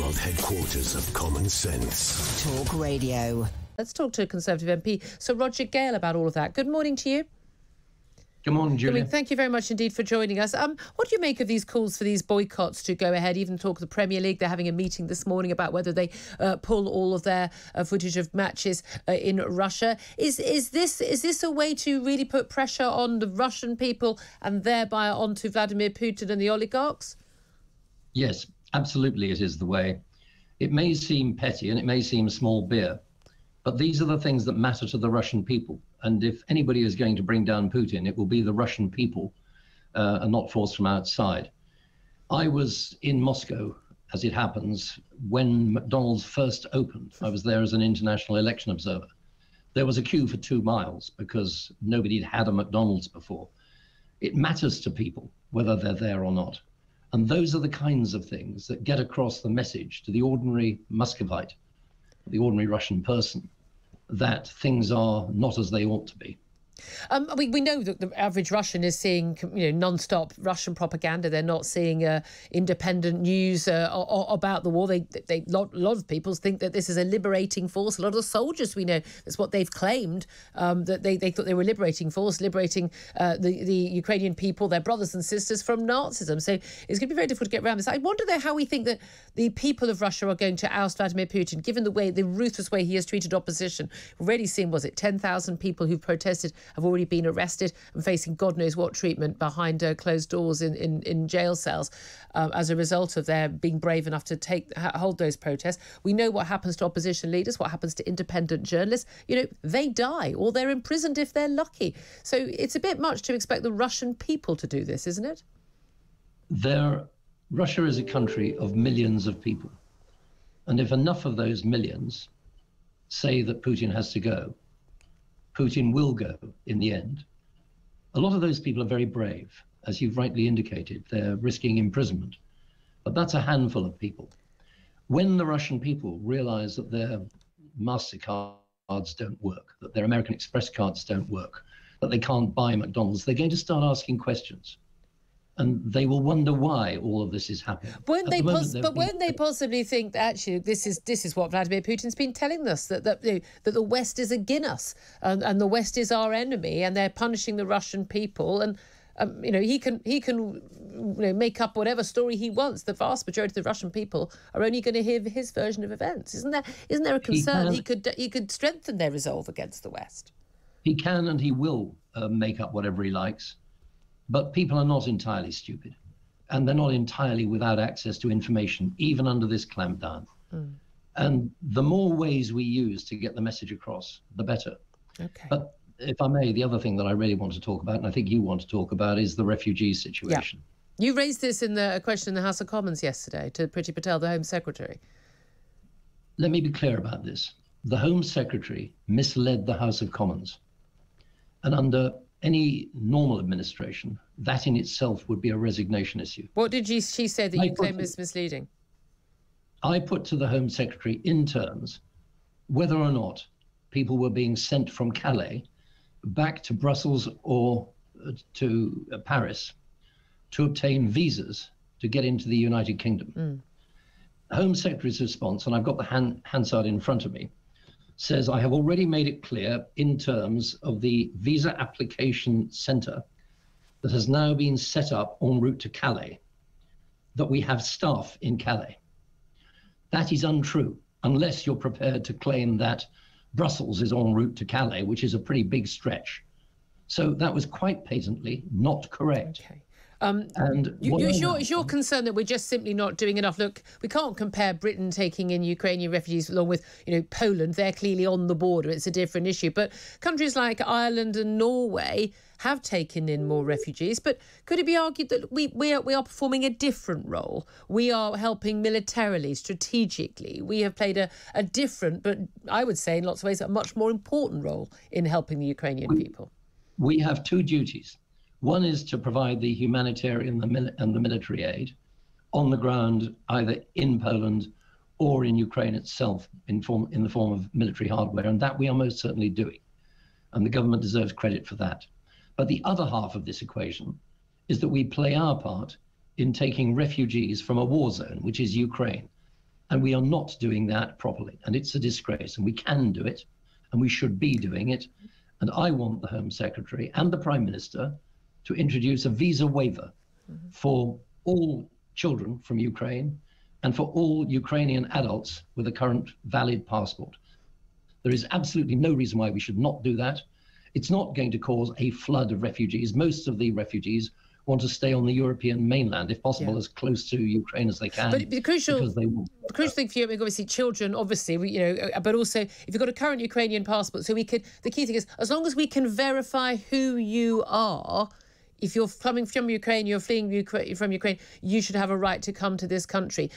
world headquarters of common sense. Talk Radio. Let's talk to Conservative MP Sir Roger Gale about all of that. Good morning to you. Good morning, Julia. Thank you very much indeed for joining us. What do you make of these calls for these boycotts to go ahead? Even talk of the Premier League. They're having a meeting this morning about whether they pull all of their footage of matches in Russia. Is this a way to really put pressure on the Russian people and thereby onto Vladimir Putin and the oligarchs? Yes, absolutely it is the way. It may seem petty and it may seem small beer, but these are the things that matter to the Russian people. And if anybody is going to bring down Putin, it will be the Russian people and not force from outside. I was in Moscow, as it happens, when McDonald's first opened. I was there as an international election observer. There was a queue for 2 miles because nobody had had a McDonald's before. It matters to people whether they're there or not. And those are the kinds of things that get across the message to the ordinary Muscovite, the ordinary Russian person, that things are not as they ought to be. We know that the average Russian is seeing, non-stop Russian propaganda. They're not seeing independent news about the war. A lot of people think that this is a liberating force. A lot of the soldiers we know, that's what they've claimed, that they thought they were a liberating force, liberating the Ukrainian people, their brothers and sisters from Nazism. So it's going to be very difficult to get around this. I wonder, though, how we think that the people of Russia are going to oust Vladimir Putin, given the ruthless way he has treated opposition. We've already seen, 10,000 people who've protested have already been arrested and facing God knows what treatment behind closed doors in jail cells as a result of their being brave enough to hold those protests. We know what happens to opposition leaders, what happens to independent journalists. They die or they're imprisoned if they're lucky. So it's a bit much to expect the Russian people to do this, isn't it? Russia is a country of millions of people. And if enough of those millions say that Putin has to go, Putin will go in the end. A lot of those people are very brave, as you've rightly indicated. They're risking imprisonment. But that's a handful of people. When the Russian people realize that their MasterCards don't work, that their American Express cards don't work, that they can't buy McDonald's, they're going to start asking questions. And they will wonder why all of this is happening. Won't they possibly think that actually this is what Vladimir Putin's been telling us, that the West is against us and the West is our enemy and they're punishing the Russian people, and he can make up whatever story he wants. The vast majority of the Russian people are only going to hear his version of events. Isn't there a concern he could strengthen their resolve against the West? He can and he will make up whatever he likes. But people are not entirely stupid, and they're not entirely without access to information, even under this clampdown. And the more ways we use to get the message across, the better. Okay. But if I may, the other thing that I really want to talk about, and I think you want to talk about, is the refugee situation. Yeah. You raised this in a question in the House of Commons yesterday to Priti Patel, the Home Secretary. Let me be clear about this. The Home Secretary misled the House of Commons. And under any normal administration, that in itself would be a resignation issue. What did she say that you claim was misleading? I put to the Home Secretary in terms whether or not people were being sent from Calais back to Brussels or to Paris to obtain visas to get into the United Kingdom. Home Secretary's response, and I've got the Hansard in front of me, says, I have already made it clear in terms of the visa application centre that has now been set up en route to Calais, that we have staff in Calais. That is untrue, unless you're prepared to claim that Brussels is en route to Calais, which is a pretty big stretch. So that was quite patently not correct. Okay. Is your concern that we're just simply not doing enough? Look, we can't compare Britain taking in Ukrainian refugees along with, Poland. They're clearly on the border. It's a different issue. But countries like Ireland and Norway have taken in more refugees. But could it be argued that we are performing a different role? We are helping militarily, strategically. We have played a different, but I would say in lots of ways a much more important role in helping the Ukrainian people. We have two duties. One is to provide the humanitarian and the military aid on the ground, either in Poland or in Ukraine itself, in the form of military hardware, and that we are most certainly doing. And the government deserves credit for that. But the other half of this equation is that we play our part in taking refugees from a war zone, which is Ukraine, And we are not doing that properly. And it's a disgrace. And we can do it. And we should be doing it. And I want the Home Secretary and the Prime Minister to introduce a visa waiver for all children from Ukraine and for all Ukrainian adults with a current valid passport. There is absolutely no reason why we should not do that. It's not going to cause a flood of refugees. Most of the refugees want to stay on the European mainland, if possible, as close to Ukraine as they can. But the crucial thing for you, obviously, children, obviously, but also if you've got a current Ukrainian passport, so the key thing is, as long as we can verify who you are, if you're coming from Ukraine, you're fleeing from Ukraine, you should have a right to come to this country.